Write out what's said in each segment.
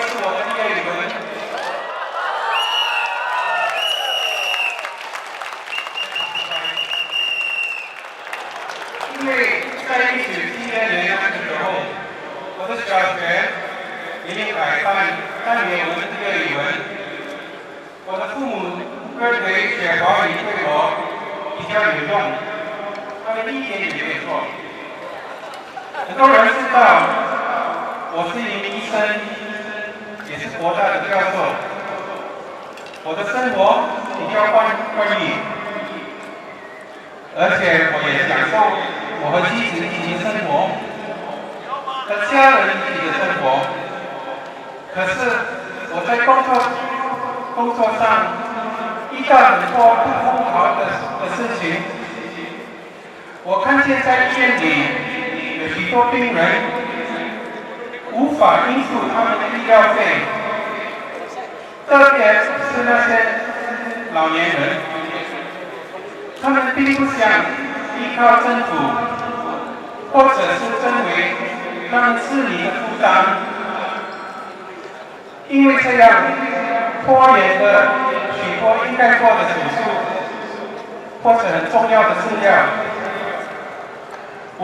是我的第二语文。因为在1972年那个时候，我的小学已经改办3年我的第二语文。我的父母认为学华语对我比较有用，他们一点也没有错。很多人知道我是一名医生，也是国大的教授。我的生活比较宽裕，而且我也享受我和妻子一起生活，和家人一起的生活。可是我在工作上遇到很多不公好的事情。我看见在医院里有许多病人无法应付他们的医疗费，特别是那些老年人，他们并不想依靠政府，或者是成为他们治理的负担，因为这样拖延了许多应该做的手术，或者很重要的治疗。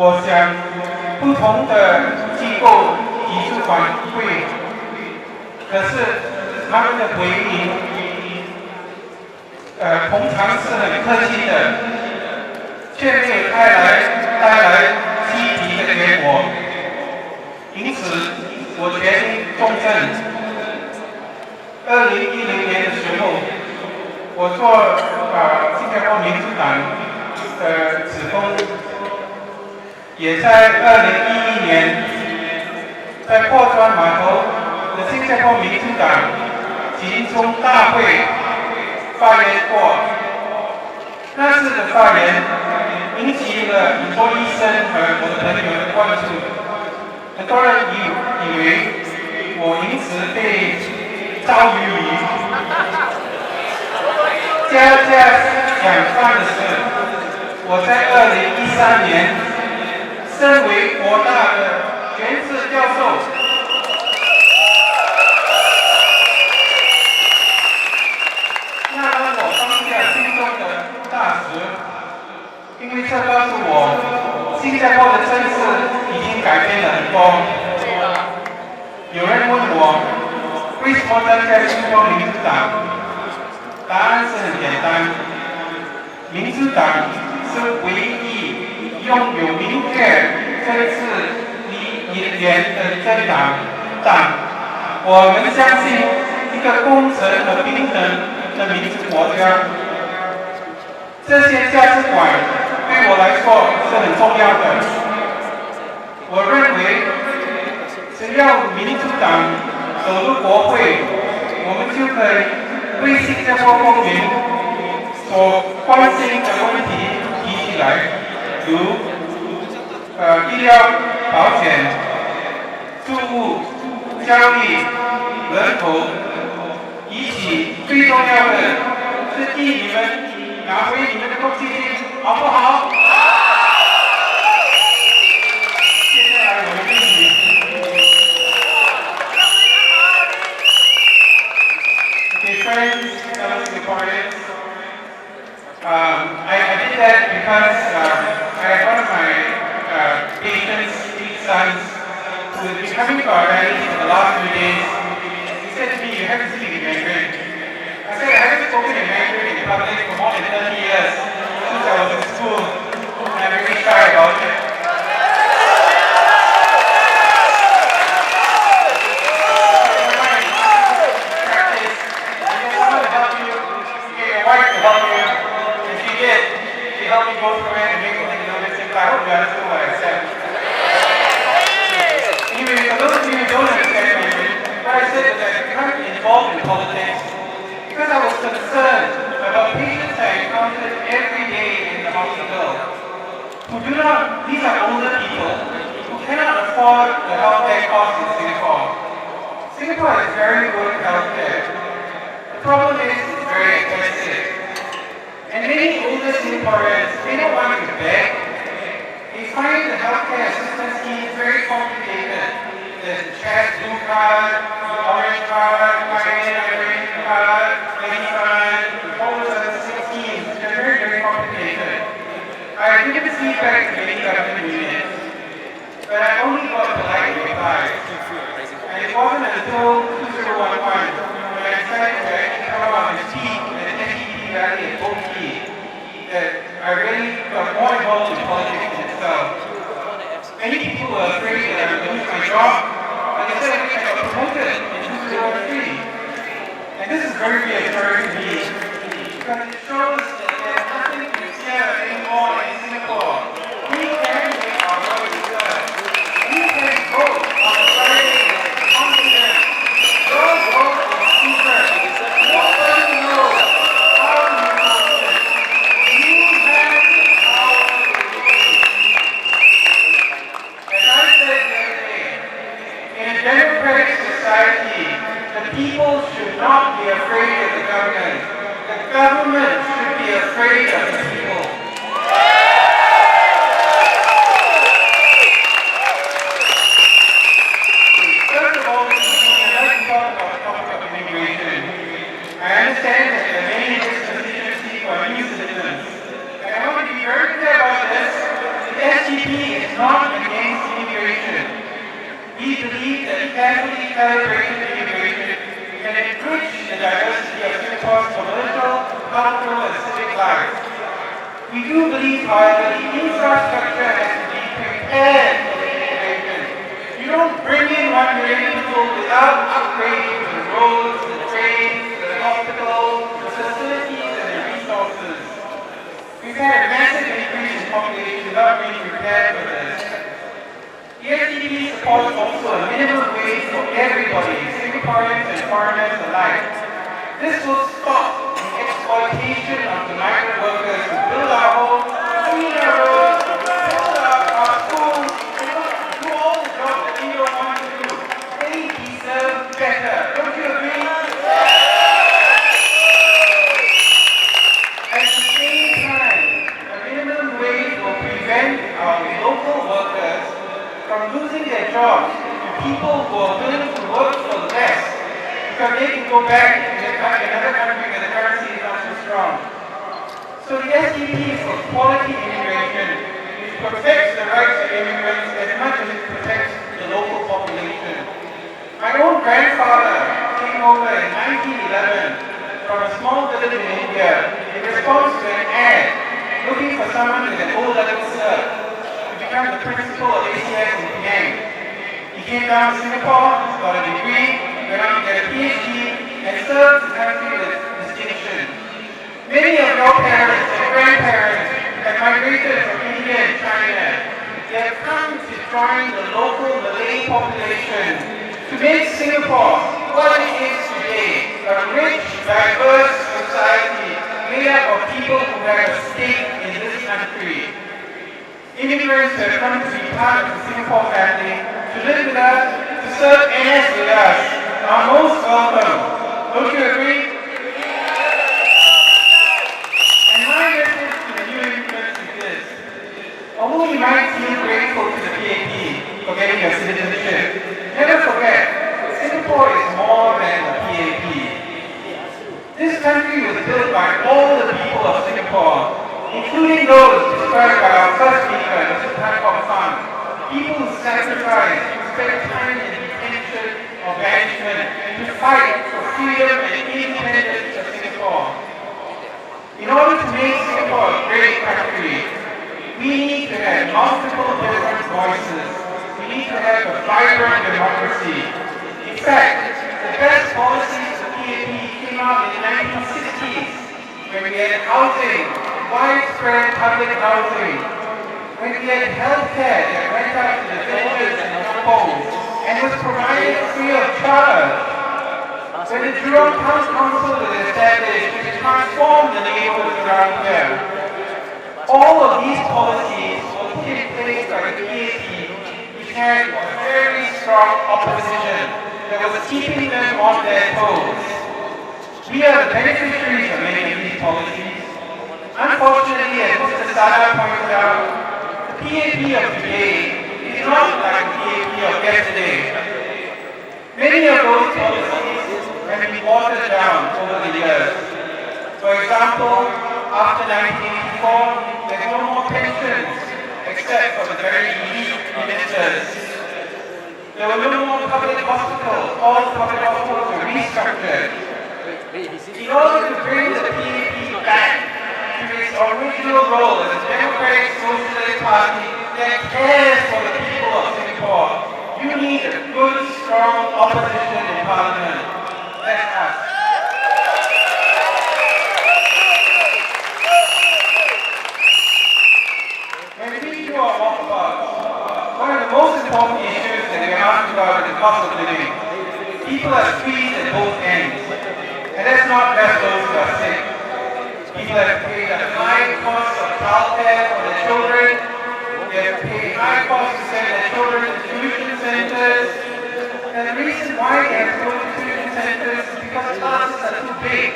我想，不同的机构提出反馈，可是他们的回应，通常是很客气的，却没有带来积极的结果。因此，我决定重症。2010年的时候，我做新加坡民主党的职工，也在2011年在破川码头的新加坡民主党集中大会发言过。那次的发言引起了很多医生和我的朋友的关注，很多人以为我因此被遭遇。家想法的是，我在2013年身为国大的全职教授，那让我放下心中的大石，因为这告诉我，新加坡的政治已经改变了很多。有人问我，为什么参加新加坡民主党？答案是很简单，民主党是唯一拥有明确政治理念的政党。我们相信一个公正和平等的民主国家。这些价值观对我来说是很重要的。我认为，只要民主党走入国会，我们就可以为新加坡公民所关心的问题提起来，如医疗保险、住屋、教育、人口，以及最重要的是替你们拿回你们的公积金，好不好？接下来我们一起。Friends, fellow Singaporeans, I did that because I had one of my patients, sons, who has been coming to our rallies for the last few days. He said to me, "You have to speak in Mandarin." I said, "I haven't spoken in Mandarin in public for more than 30 years since I was in school, and I'm very shy about it." Help me go through it and make it a little bit simpler. I hope you understood what I said. Anyway, for those of you who don't understand Mandarin, what I said is that I became involved in politics because I was concerned about patients I encountered every day in the hospital these are older people who cannot afford the healthcare costs in Singapore. Singapore has very good healthcare. The problem is it's very expensive. And many older Singaporeans, they don't want to beg. They find the healthcare assistance scheme very complicated. There's the CHESS blue card, the orange involved in politics in itself. Many people were afraid that I would lose my job, but instead I got promoted in 2003. And this is very reassuring to me, because it shows that there's nothing to fear anymore in Singapore. We can make our voices heard. We can vote on a Friday with confidence. Your vote is secret. Nobody knows how you vote. You have the power to vote. As I said the other day, in a democratic society, the people should not be afraid of the government. The government should be afraid of the people. First of all, this evening, I'd like to talk about the topic of immigration. I understand that there are many constituencies who are new citizens. And I want to be very clear about this. The SDP is not against immigration. We believe that carefully calibrated immigration can enrich the diversity of Singapore's political, cultural, and civic life. We do believe, however, the infrastructure has to be prepared for the immigration. You don't bring in 1 million people without upgrading the roads, the trains, the hospitals, the facilities, and the resources. We've had a massive increase in population without being prepared for this. The SDP supports also a minimum wage for everybody, Singaporeans and foreigners alike. This will stop the exploitation of the migrant workers who build our homes, clean our roads, build our schools, do all the jobs that we don't want to do. They deserve better. Don't you agree? At the same time, a minimum wage will prevent our local workers from losing their jobs to people who are willing to work for less because they can go back in another country where the currency is not so strong. So the SDP is for quality immigration, which protects the rights of immigrants as much as it protects the local population. My own grandfather came over in 1911 from a small village in India in response to an ad looking for someone with an O-level cert. Become the principal of ACS in Penang. He came down to Singapore, got a degree, went on to get a PhD, and served the country with distinction. Many of your parents and grandparents have migrated from India and China. They have come to join the local Malay population to make Singapore what it is today, a rich, diverse society made up of people who have a stake in this country. Immigrants have come to be part of the Singapore family, to live with us, to serve NS with us, are most welcome. Don't you agree? And my message to the new immigrants is this. Although you might feel grateful to the PAP for getting your citizenship, never forget, Singapore is more than the PAP. This country was built by all the people of Singapore, including those described by our first speaker, Mr. Tambyah, people who sacrificed, who spent time in detention or banishment to fight for freedom and independence of Singapore. In order to make Singapore a great country, we need to have multiple different voices. We need to have a vibrant democracy. In fact, the best policies of PAP came out in the 1960s, when we had housing, widespread public housing, when we had healthcare that went out to the villages and homes and was provided free of charge, when the Jurong Town Council was established to transform the neighborhoods around here. All of these policies were put in place by the PAP, which had a very strong opposition that was keeping them on their toes. We are the beneficiaries of many of these policies. Unfortunately, as Mr. Sada pointed out, the PAP of today is not like the PAP of yesterday. Many of those policies have been watered down over the years. For example, after 1984, there's no more pensions except for the very elite ministers. There were no more public hospitals. All the public hospitals were restructured. In order to bring the PAP back to its original role as a democratic socialist party that cares for the people of Singapore, you need a good, strong opposition in Parliament. That's us. When we do our walkabouts, one of the most important issues that we ask about is the cost of living. People are squeezed at both ends. And that's not just those who are sick. People have paid a high cost of childcare for their children. They have paid high costs to send their children to tuition centers. And the reason why they have to go to tuition centers is because classes are too big.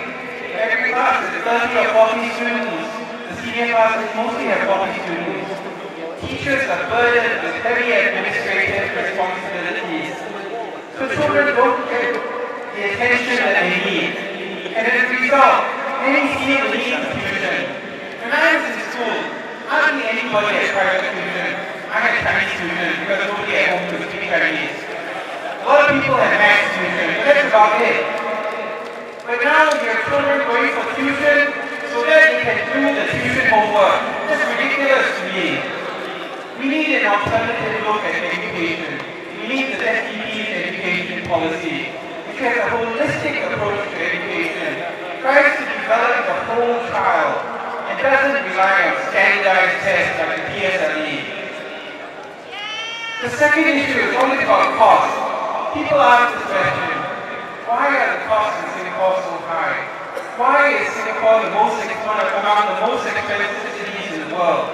Every class is 30 or 40 students. The senior classes mostly have 40 students. Teachers are burdened with heavy administrative responsibilities. So children don't get the attention that they need. And as a result, many feel the need of tuition. When I was in school, hardly anybody had private tuition. I had Chinese tuition because nobody at home could speak Chinese. A lot of people had math tuition, but that's about it. But now your children going for tuition so that they can do the tuition homework. That's ridiculous to me. We need an alternative look at education. We need the SDP's education policy, which has a holistic approach to education, tries to develop the whole child, and doesn't rely on standardized tests like the PSLE. The second issue is always about cost. People ask this question, why are the costs in Singapore so high? Why is Singapore among the most expensive cities in the world?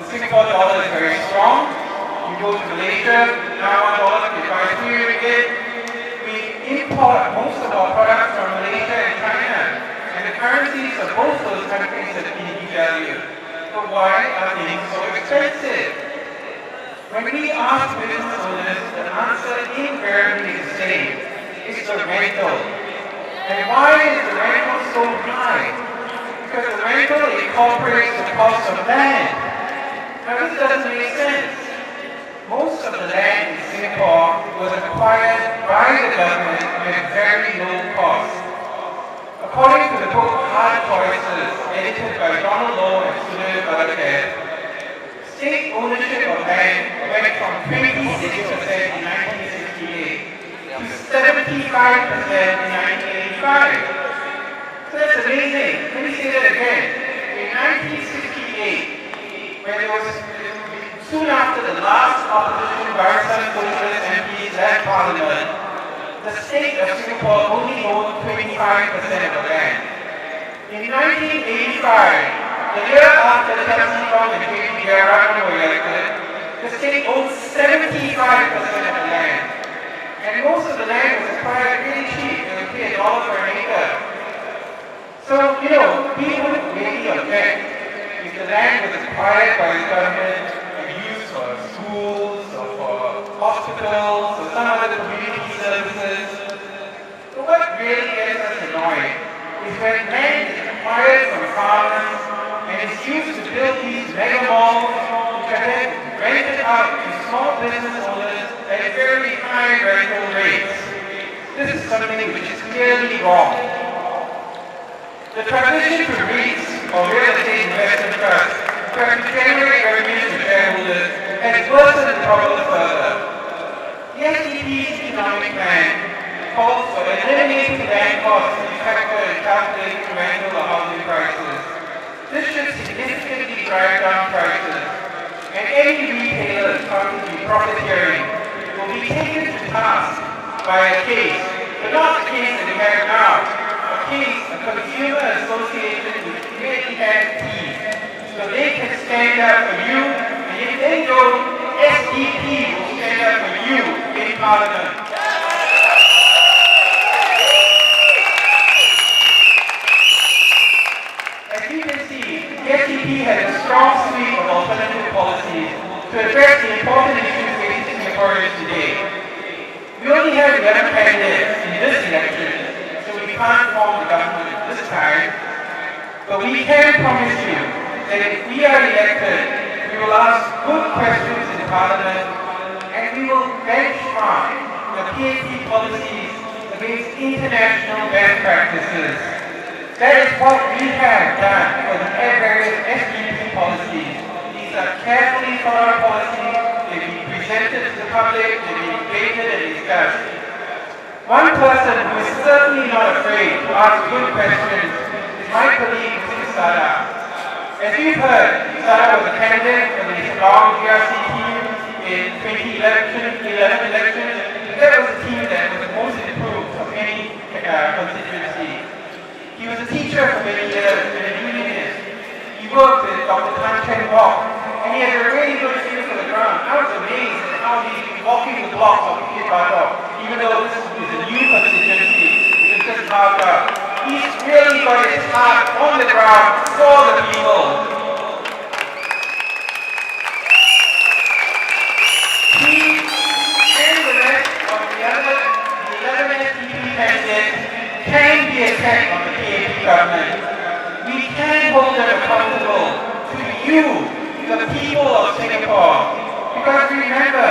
The Singapore dollar is very strong. You go to Malaysia, now $1 is by 3 ringgit. We import most of our products from Malaysia and China, and the currencies of both those countries have been devalued. But why are things so expensive? When we ask business owners, the answer invariably is the same. It's the rental. And why is the rental so high? Because the rental incorporates the cost of land. Now this doesn't make sense. Most of the land in Singapore was acquired by the government at very low cost. According to the book Hard Choices, edited by Donald Low and Sudhir Bhattacharya, state ownership of land went from 26% in 1968 to 75% in 1985. So that's amazing. Let me say that again. In 1968, when it was soon after the last opposition Barisan Socialist MPs led Parliament, the state of Singapore only owned 25% of the land. In 1985, the year after Tambyah and JP were elected, the state owned 75% of the land. And most of the land was acquired really cheap. It would pay $1 per acre. So, we wouldn't really object if the land was acquired by the government and used for schools or for hospitals or some other community services. But what really gets us annoyed is when land is acquired from farmers and is used to build these mega malls which are then rented out to small business owners at very high rental rates. This is something which is clearly wrong. The transition to REITs or real estate investment trusts to generate revenues to shareholders has worsened the problem further. The SDP's economic plan calls for eliminating land costs as a factor in calculating rental or housing prices. This should significantly drive down prices, and any retailer found to be profiteering will be taken to task by a case, but not the case that we have now. A consumer association which really has teeth, so they can stand up for you, and if they don't, SDP will stand up for you in Parliament. As you can see, the SDP has a strong suite of alternative policies to address the important issues facing Singaporeans today. We only have 11 candidates in this election, we can't form the government this time, but we can promise you that if we are elected, we will ask good questions in Parliament and we will benchmark the PAP policies against international best practices. That is what we have done for the various SDP policies. These are carefully thought out policies. They've been presented to the public, they've been debated and discussed. One person who is certainly not afraid to ask good questions is my colleague, Mr. Sada. As you've heard, Sada was a candidate for the strong GRC team in 2011 elections. That was the team that was the most improved of any constituency. He was a teacher for many years and a unionist. He worked with Dr. Tan Chen Wok, and he had a really good feel for the ground. I was amazed at how he's been walking the blocks of Bukit Batok, even though this is a new constituency, which is just carved out. He's really got his heart on the ground for the people. He and the rest of the other 11 SDP candidates can be a check on the PAP government. We can hold them accountable to you, the people of Singapore. Because remember,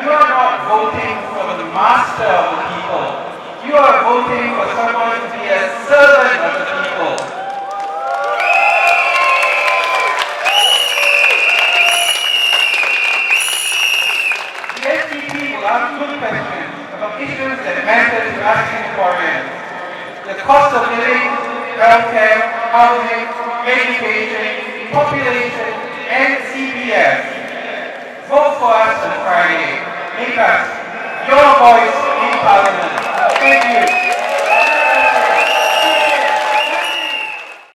you are not voting for the master of the people. You are voting for someone to be a servant of the people. The SDP will ask good questions about issues that matter to us Singaporeans. The cost of living, healthcare, housing, education, population, and CPF. Vote for us